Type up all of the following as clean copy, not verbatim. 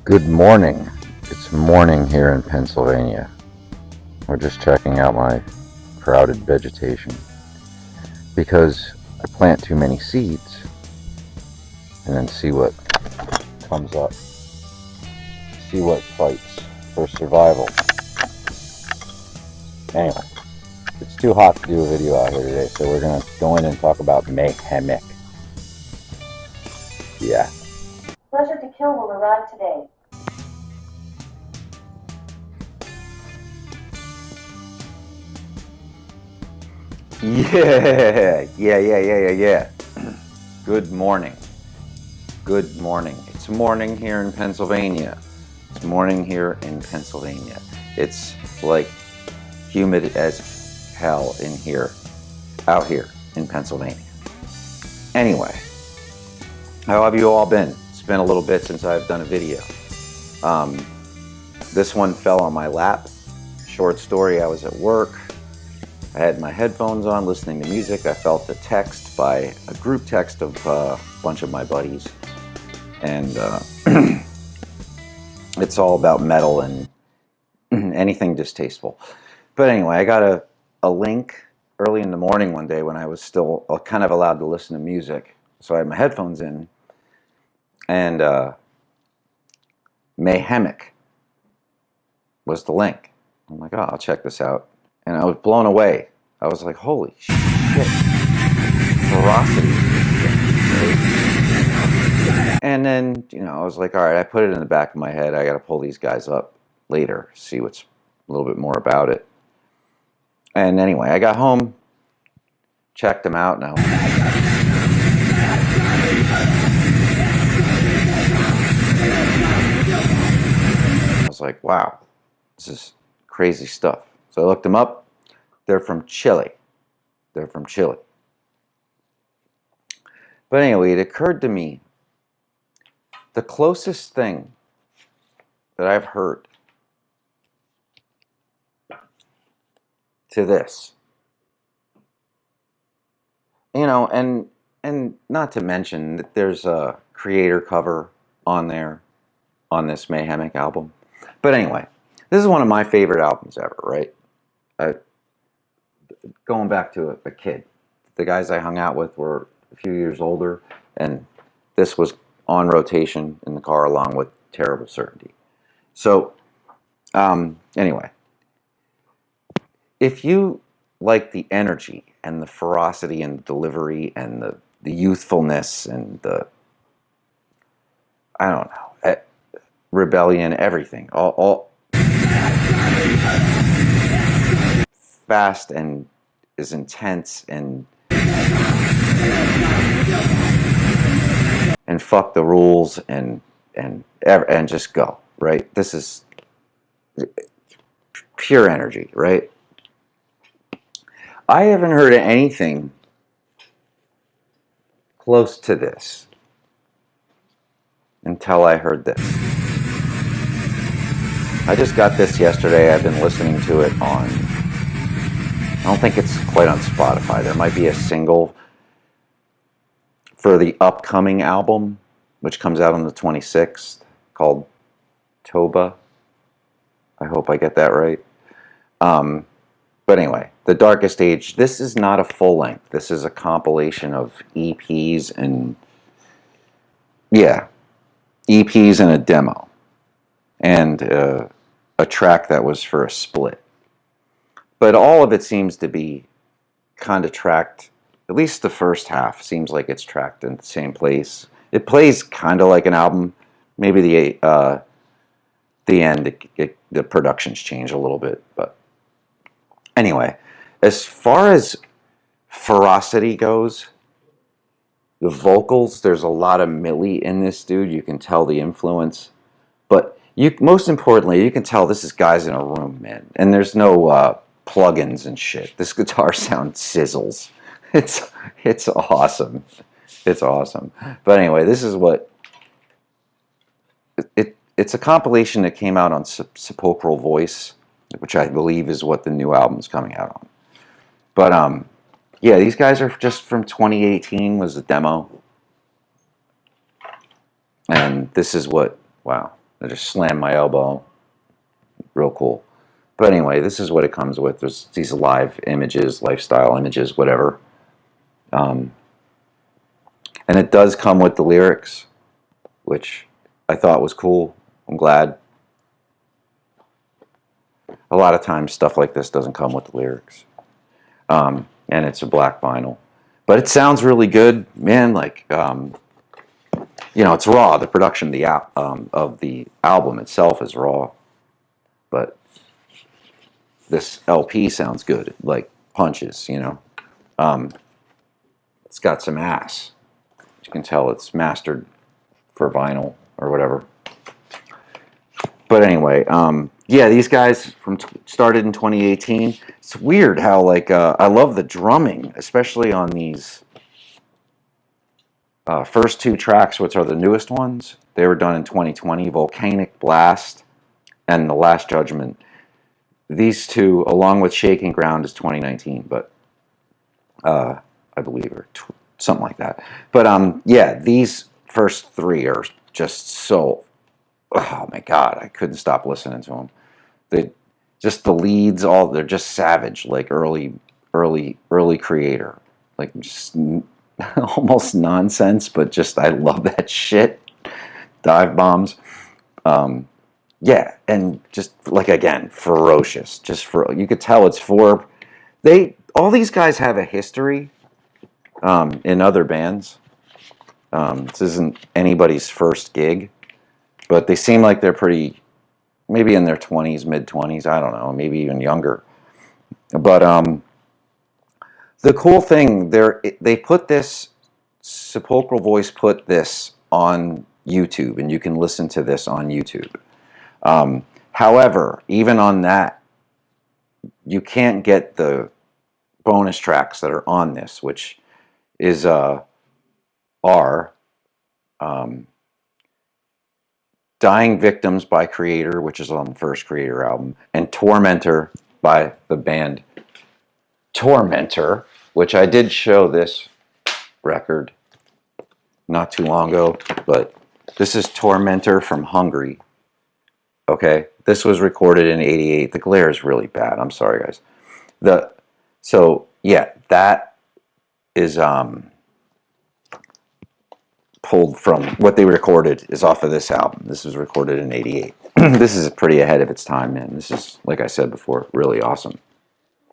Good morning. It's morning here in Pennsylvania. We're just checking out my crowded vegetation because I plant too many seeds and then see what comes up. See what fights for survival. Anyway, it's too hot to do a video out here today, so we're going to go in and talk about Mayhemic. Yeah. Pleasure to Kill will arrive today. Yeah. Good morning. Good morning. It's morning here in Pennsylvania. It's morning here in Pennsylvania. It's like humid as hell in here, out here in Pennsylvania. Anyway, how have you all been? It's been a little bit since I've done a video. This one fell on my lap. Short story, I was at work. I had my headphones on listening to music. I felt a text by a group text of a bunch of my buddies. And it's all about metal and anything distasteful. But anyway, I got a link early in the morning one day when I was still kind of allowed to listen to music. So I had my headphones in, and Mayhemic was the link. I'm like, oh, I'll check this out. And I was blown away. I was like, holy shit. Ferocity. And then, I was like, all right, I put it in the back of my head. I got to pull these guys up later, see what's a little bit more about it. And anyway, I got home, checked them out now. I was like, wow, this is crazy stuff. So I looked them up. They're from Chile. They're from Chile. But anyway, it occurred to me, the closest thing that I've heard to this, and not to mention that there's a Kreator cover on there, on this Mayhemic album. But anyway, this is one of my favorite albums ever, right? Going back to a kid. The guys I hung out with were a few years older, and this was on rotation in the car along with Terrible Certainty. So, anyway, if you like the energy and the ferocity and the delivery and the youthfulness and the, I don't know, rebellion, everything, all fast and is intense and fuck the rules and just go, right? This is pure energy, right? I haven't heard anything close to this until I heard this. I just got this yesterday. I've been listening to it on, I don't think it's quite on Spotify. There might be a single for the upcoming album, which comes out on the 26th, called Toba. I hope I get that right. But anyway, The Darkest Age, this is not a full length. This is a compilation of EPs and, EPs and a demo. And a track that was for a split. But all of it seems to be kind of tracked, at least the first half seems like it's tracked in the same place. It plays kind of like an album. Maybe the end, the productions change a little bit. But anyway, as far as ferocity goes, the vocals, there's a lot of Millie in this dude. You can tell the influence. But most importantly, you can tell this is guys in a room, man. And there's no plugins and shit. This guitar sound sizzles. It's awesome. It's awesome. But anyway, this is what it's a compilation that came out on Sepulchral Voice, which I believe is what the new album's coming out on. But yeah, these guys are just from 2018 was the demo. And this is what, wow, I just slammed my elbow. Real cool. But anyway, this is what it comes with. There's these live images, lifestyle images, whatever. And it does come with the lyrics, which I thought was cool. I'm glad. A lot of times stuff like this doesn't come with the lyrics. And it's a black vinyl. But it sounds really good, man. Like, you know, it's raw. The production of the album itself is raw. But this LP sounds good. It, like, punches, you know. It's got some ass. You can tell it's mastered for vinyl or whatever. But anyway, yeah, these guys started in 2018. It's weird how, like, I love the drumming, especially on these first two tracks, which are the newest ones. They were done in 2020, Volcanic Blast and The Last Judgment. These two, along with Shaking Ground, is 2019, but I believe, or something like that. But yeah, these first three are just so, oh my God, I couldn't stop listening to them. They just, the leads, they're just savage, like early Kreator, like just almost nonsense, but just, I love that shit. Dive bombs. Yeah, and just, like, again, ferocious. Just you could tell it's all these guys have a history in other bands. This isn't anybody's first gig, but they seem like they're pretty, maybe in their 20s, mid-20s, I don't know, maybe even younger. But the cool thing, they put this, Sepulchral Voice put this on YouTube, and you can listen to this on YouTube. However, even on that, you can't get the bonus tracks that are on this, which is Dying Victims by Kreator, which is on the first Kreator album, and Tormentor by the band Tormentor, which I did show this record not too long ago, but this is Tormentor from Hungary. Okay, this was recorded in '88. The glare is really bad. I'm sorry, guys. So yeah, that is pulled from what they recorded, is off of this album. This was recorded in '88. This is pretty ahead of its time, man. This is, like I said before, really awesome.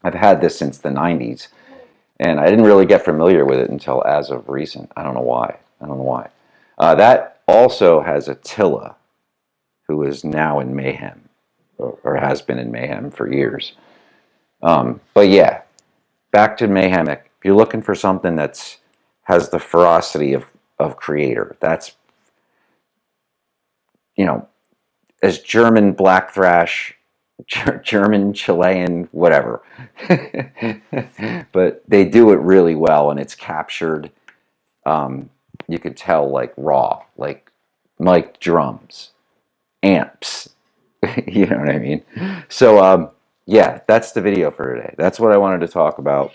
I've had this since the '90s, and I didn't really get familiar with it until as of recent. I don't know why. That also has Attila, who is now in Mayhem, or has been in Mayhem for years. But yeah, back to Mayhemic. If you're looking for something that's has the ferocity of Kreator, that's, you know, as German black thrash, German, Chilean, whatever. But they do it really well, and it's captured. You could tell, like, raw, like mic drums, amps. You know what I mean? So yeah, that's the video for today. That's what I wanted to talk about.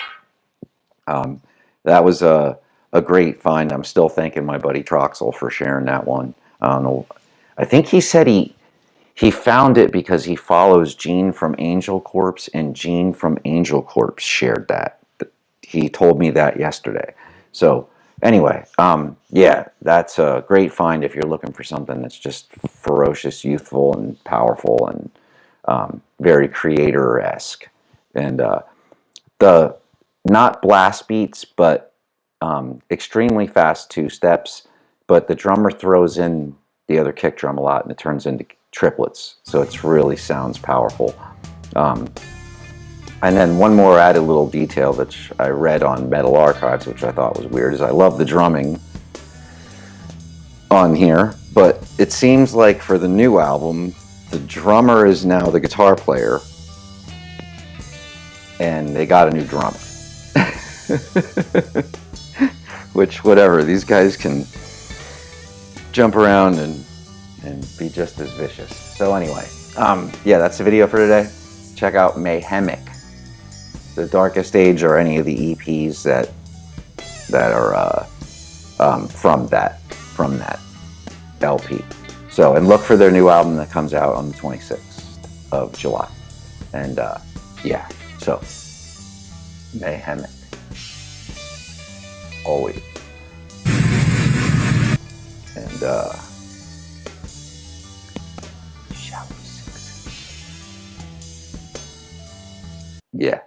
That was a great find. I'm still thanking my buddy Troxel for sharing that one. I don't know. I think he said he found it because he follows Gene from Angel Corpse, and Gene from Angel Corpse shared that. He told me that yesterday. So anyway, yeah, that's a great find if you're looking for something that's just ferocious, youthful, and powerful, and very Kreator-esque. And the not blast beats, but extremely fast two steps. But the drummer throws in the other kick drum a lot, and it turns into triplets. So it really sounds powerful. And then one more added little detail that I read on Metal Archives, which I thought was weird, is I love the drumming on here, but it seems like for the new album, the drummer is now the guitar player, and they got a new drummer. Which, whatever, these guys can jump around and be just as vicious. So anyway, yeah, that's the video for today. Check out Mayhemic, The Darkest Age, or any of the EPs that are from that LP. So, and look for their new album that comes out on the 26th of July. And yeah, so Mayhemic, always. And shall we succeed? Yeah.